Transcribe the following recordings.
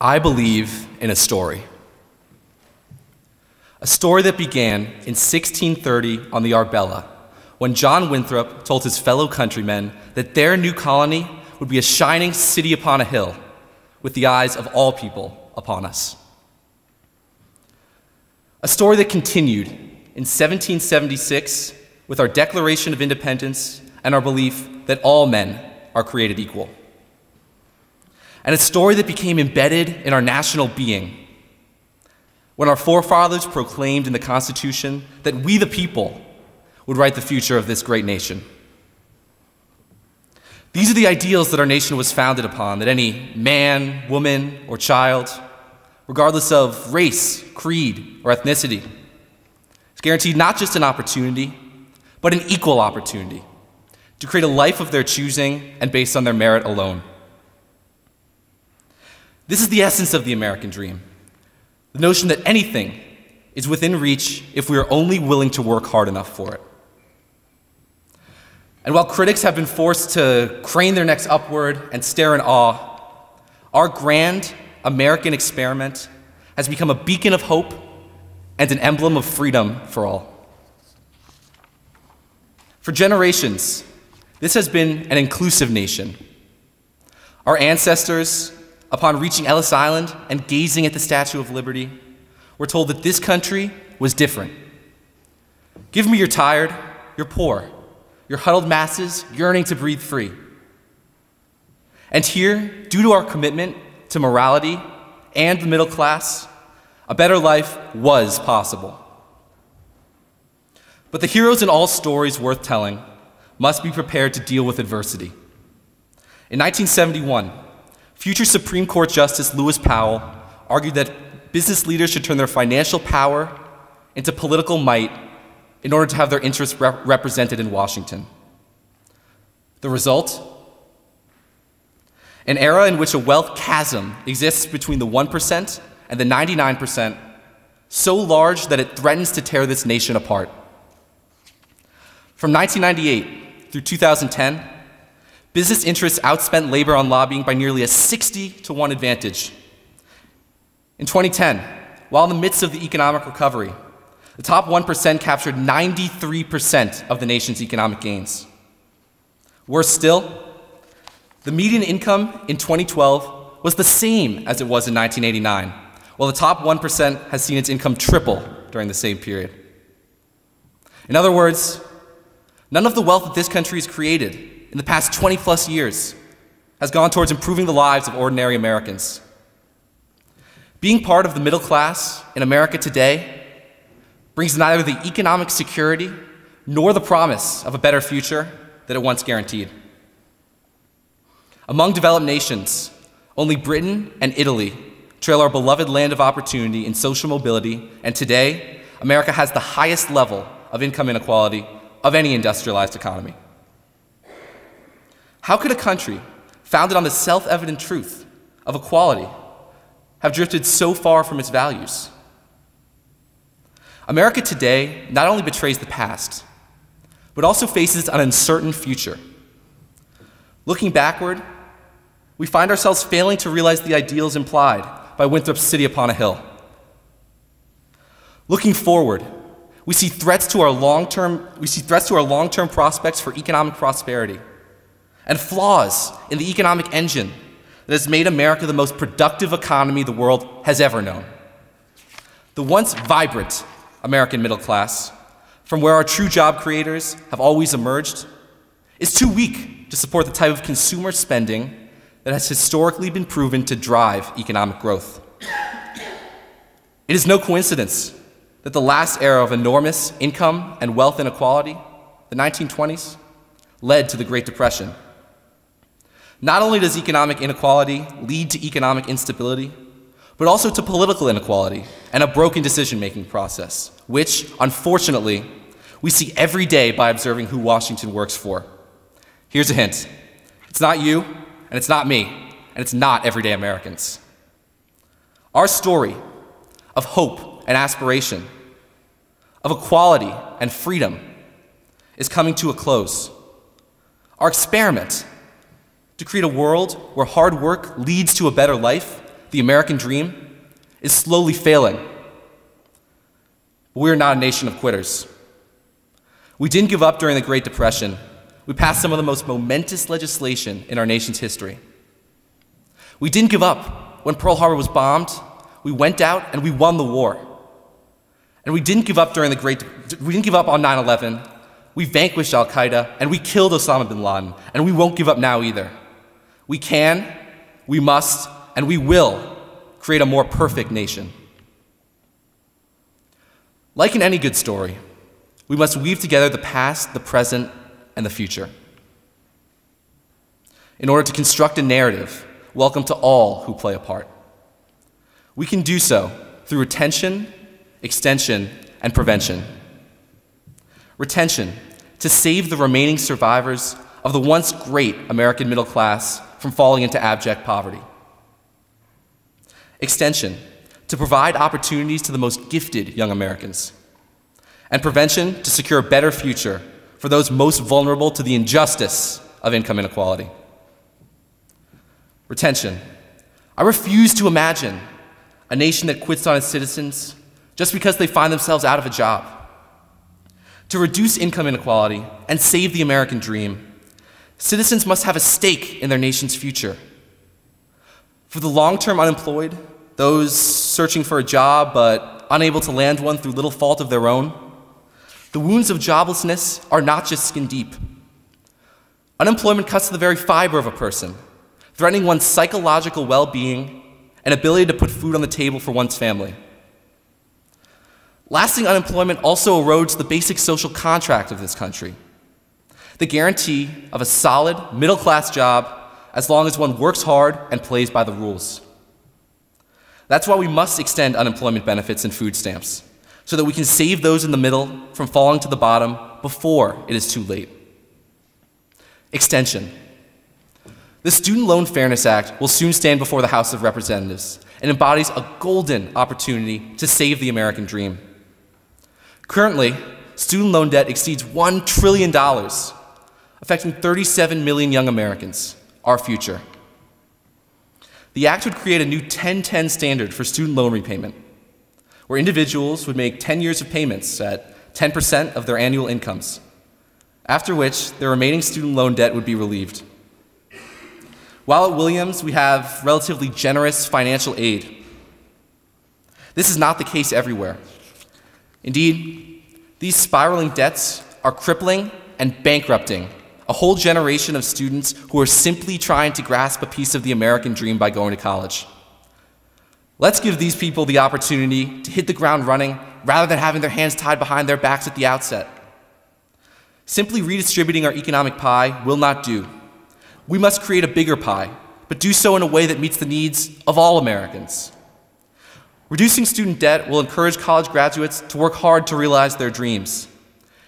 I believe in a story. A story that began in 1630 on the Arbella, when John Winthrop told his fellow countrymen that their new colony would be a shining city upon a hill, with the eyes of all people upon us. A story that continued in 1776 with our Declaration of Independence and our belief that all men are created equal. And a story that became embedded in our national being when our forefathers proclaimed in the Constitution that we the people would write the future of this great nation. These are the ideals that our nation was founded upon, that any man, woman, or child, regardless of race, creed, or ethnicity, is guaranteed not just an opportunity, but an equal opportunity to create a life of their choosing and based on their merit alone. This is the essence of the American dream, the notion that anything is within reach if we are only willing to work hard enough for it. And while critics have been forced to crane their necks upward and stare in awe, our grand American experiment has become a beacon of hope and an emblem of freedom for all. For generations, this has been an inclusive nation. Our ancestors, upon reaching Ellis Island and gazing at the Statue of Liberty, were told that this country was different. Give me your tired, your poor, your huddled masses yearning to breathe free. And here, due to our commitment to morality and the middle class, a better life was possible. But the heroes in all stories worth telling must be prepared to deal with adversity. In 1971, future Supreme Court Justice Lewis Powell argued that business leaders should turn their financial power into political might in order to have their interests represented in Washington. The result? An era in which a wealth chasm exists between the 1% and the 99%, so large that it threatens to tear this nation apart. From 1998 through 2010, business interests outspent labor on lobbying by nearly a 60-to-1 advantage. In 2010, while in the midst of the economic recovery, the top 1% captured 93% of the nation's economic gains. Worse still, the median income in 2012 was the same as it was in 1989, while the top 1% has seen its income triple during the same period. In other words, none of the wealth that this country has created in the past 20-plus years has gone towards improving the lives of ordinary Americans. Being part of the middle class in America today brings neither the economic security nor the promise of a better future that it once guaranteed. Among developed nations, only Britain and Italy trail our beloved land of opportunity in social mobility, and today, America has the highest level of income inequality of any industrialized economy. How could a country founded on the self-evident truth of equality have drifted so far from its values? America today not only betrays the past, but also faces an uncertain future. Looking backward, we find ourselves failing to realize the ideals implied by Winthrop's city upon a hill. Looking forward, we see threats to our long-term prospects for economic prosperity and flaws in the economic engine that has made America the most productive economy the world has ever known. The once vibrant American middle class, from where our true job creators have always emerged, is too weak to support the type of consumer spending that has historically been proven to drive economic growth. It is no coincidence that the last era of enormous income and wealth inequality, the 1920s, led to the Great Depression. Not only does economic inequality lead to economic instability, but also to political inequality and a broken decision-making process, which, unfortunately, we see every day by observing who Washington works for. Here's a hint. It's not you, and it's not me, and it's not everyday Americans. Our story of hope and aspiration, of equality and freedom, is coming to a close. Our experiment to create a world where hard work leads to a better life the American dream, is slowly failing. But we are not a nation of quitters. We didn't give up during the Great Depression. We passed some of the most momentous legislation in our nation's history. We didn't give up when Pearl Harbor was bombed. We went out and we won the war. And we didn't give up on 9/11. We vanquished Al-Qaeda and we killed Osama bin Laden, and we won't give up now either. We can, we must, and we will create a more perfect nation. Like in any good story, we must weave together the past, the present, and the future in order to construct a narrative welcome to all who play a part. We can do so through retention, extension, and prevention. Retention, to save the remaining survivors of the once great American middle class from falling into abject poverty. Extension, to provide opportunities to the most gifted young Americans. And prevention, to secure a better future for those most vulnerable to the injustice of income inequality. Retention, I refuse to imagine a nation that quits on its citizens just because they find themselves out of a job. To reduce income inequality and save the American dream, citizens must have a stake in their nation's future. For the long-term unemployed, those searching for a job but unable to land one through little fault of their own, the wounds of joblessness are not just skin deep. Unemployment cuts to the very fiber of a person, threatening one's psychological well-being and ability to put food on the table for one's family. Lasting unemployment also erodes the basic social contract of this country, the guarantee of a solid, middle-class job as long as one works hard and plays by the rules. That's why we must extend unemployment benefits and food stamps, so that we can save those in the middle from falling to the bottom before it is too late. Extension. The Student Loan Fairness Act will soon stand before the House of Representatives and embodies a golden opportunity to save the American dream. Currently, student loan debt exceeds $1 trillion, affecting 37 million young Americans, our future. The act would create a new 10-10 standard for student loan repayment, where individuals would make 10 years of payments at 10% of their annual incomes, after which their remaining student loan debt would be relieved. While at Williams, we have relatively generous financial aid. This is not the case everywhere. Indeed, these spiraling debts are crippling and bankrupting a whole generation of students who are simply trying to grasp a piece of the American dream by going to college. Let's give these people the opportunity to hit the ground running rather than having their hands tied behind their backs at the outset. Simply redistributing our economic pie will not do. We must create a bigger pie, but do so in a way that meets the needs of all Americans. Reducing student debt will encourage college graduates to work hard to realize their dreams,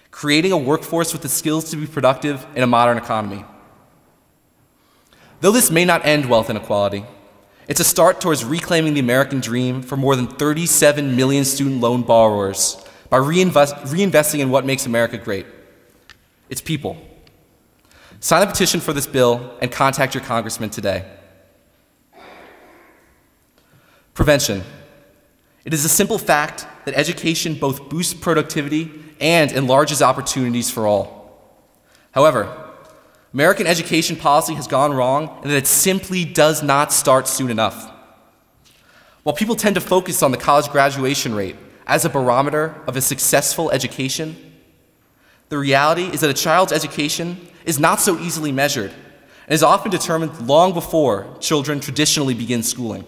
creating a workforce with the skills to be productive in a modern economy. Though this may not end wealth inequality, it's a start towards reclaiming the American dream for more than 37 million student loan borrowers by reinvesting in what makes America great, its people. Sign a petition for this bill and contact your congressman today. Prevention. It is a simple fact that education both boosts productivity and enlarges opportunities for all. However, American education policy has gone wrong in that it simply does not start soon enough. While people tend to focus on the college graduation rate as a barometer of a successful education, the reality is that a child's education is not so easily measured and is often determined long before children traditionally begin schooling.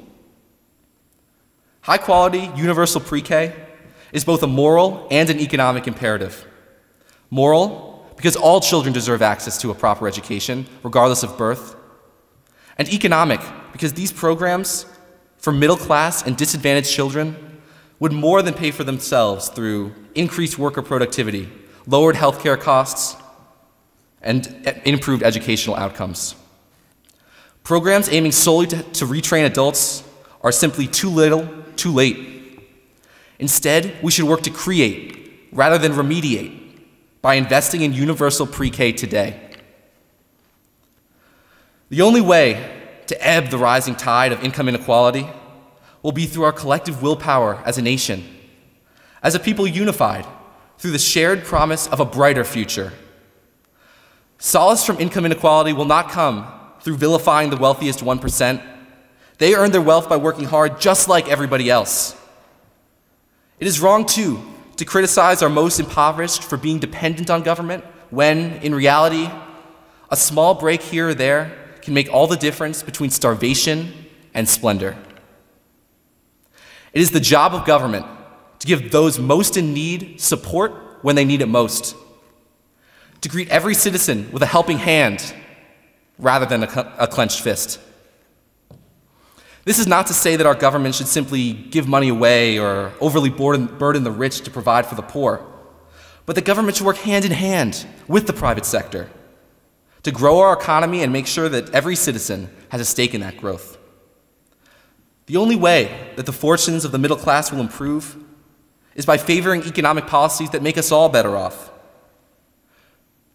High-quality, universal pre-K is both a moral and an economic imperative. Moral, because all children deserve access to a proper education, regardless of birth. And economic, because these programs for middle-class and disadvantaged children would more than pay for themselves through increased worker productivity, lowered healthcare costs, and improved educational outcomes. Programs aiming solely to retrain adults are simply too little, too late. Instead, we should work to create rather than remediate by investing in universal pre-K today. The only way to ebb the rising tide of income inequality will be through our collective willpower as a nation, as a people unified through the shared promise of a brighter future. Solace from income inequality will not come through vilifying the wealthiest 1%. They earn their wealth by working hard just like everybody else. It is wrong, too, to criticize our most impoverished for being dependent on government when, in reality, a small break here or there can make all the difference between starvation and splendor. It is the job of government to give those most in need support when they need it most, to greet every citizen with a helping hand rather than a clenched fist. This is not to say that our government should simply give money away or overly burden the rich to provide for the poor, but the government should work hand in hand with the private sector to grow our economy and make sure that every citizen has a stake in that growth. The only way that the fortunes of the middle class will improve is by favoring economic policies that make us all better off.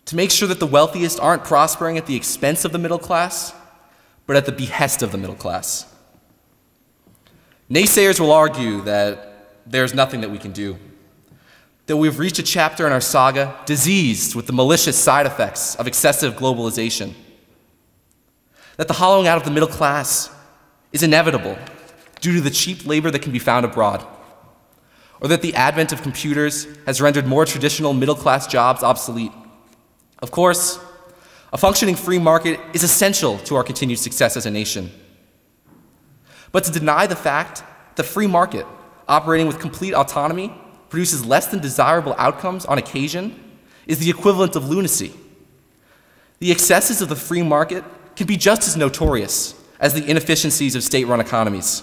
To make sure that the wealthiest aren't prospering at the expense of the middle class, but at the behest of the middle class. Naysayers will argue that there's nothing that we can do, that we've reached a chapter in our saga diseased with the malicious side effects of excessive globalization, that the hollowing out of the middle class is inevitable due to the cheap labor that can be found abroad, or that the advent of computers has rendered more traditional middle-class jobs obsolete. Of course, a functioning free market is essential to our continued success as a nation. But to deny the fact that the free market, operating with complete autonomy, produces less than desirable outcomes on occasion is the equivalent of lunacy. The excesses of the free market can be just as notorious as the inefficiencies of state-run economies.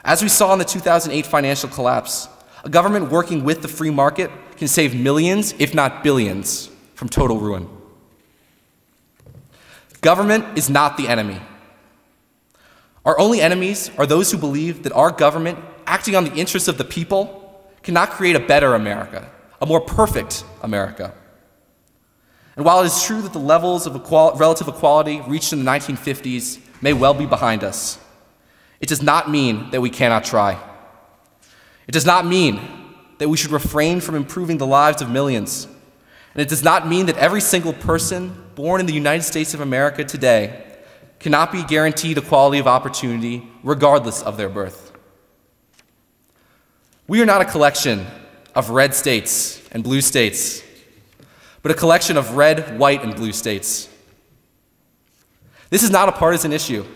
As we saw in the 2008 financial collapse, a government working with the free market can save millions, if not billions, from total ruin. Government is not the enemy. Our only enemies are those who believe that our government, acting on the interests of the people, cannot create a better America, a more perfect America. And while it is true that the levels of relative equality reached in the 1950s may well be behind us, it does not mean that we cannot try. It does not mean that we should refrain from improving the lives of millions. And it does not mean that every single person born in the United States of America today cannot be guaranteed equality of opportunity regardless of their birth. We are not a collection of red states and blue states, but a collection of red, white, and blue states. This is not a partisan issue.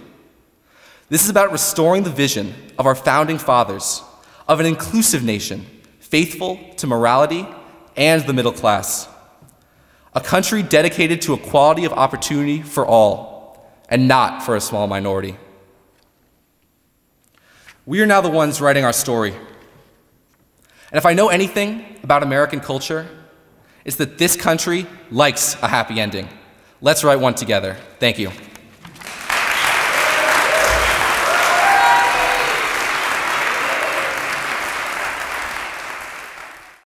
This is about restoring the vision of our founding fathers of an inclusive nation, faithful to morality and the middle class. A country dedicated to equality of opportunity for all, and not for a small minority. We are now the ones writing our story. And if I know anything about American culture, it's that this country likes a happy ending. Let's write one together. Thank you.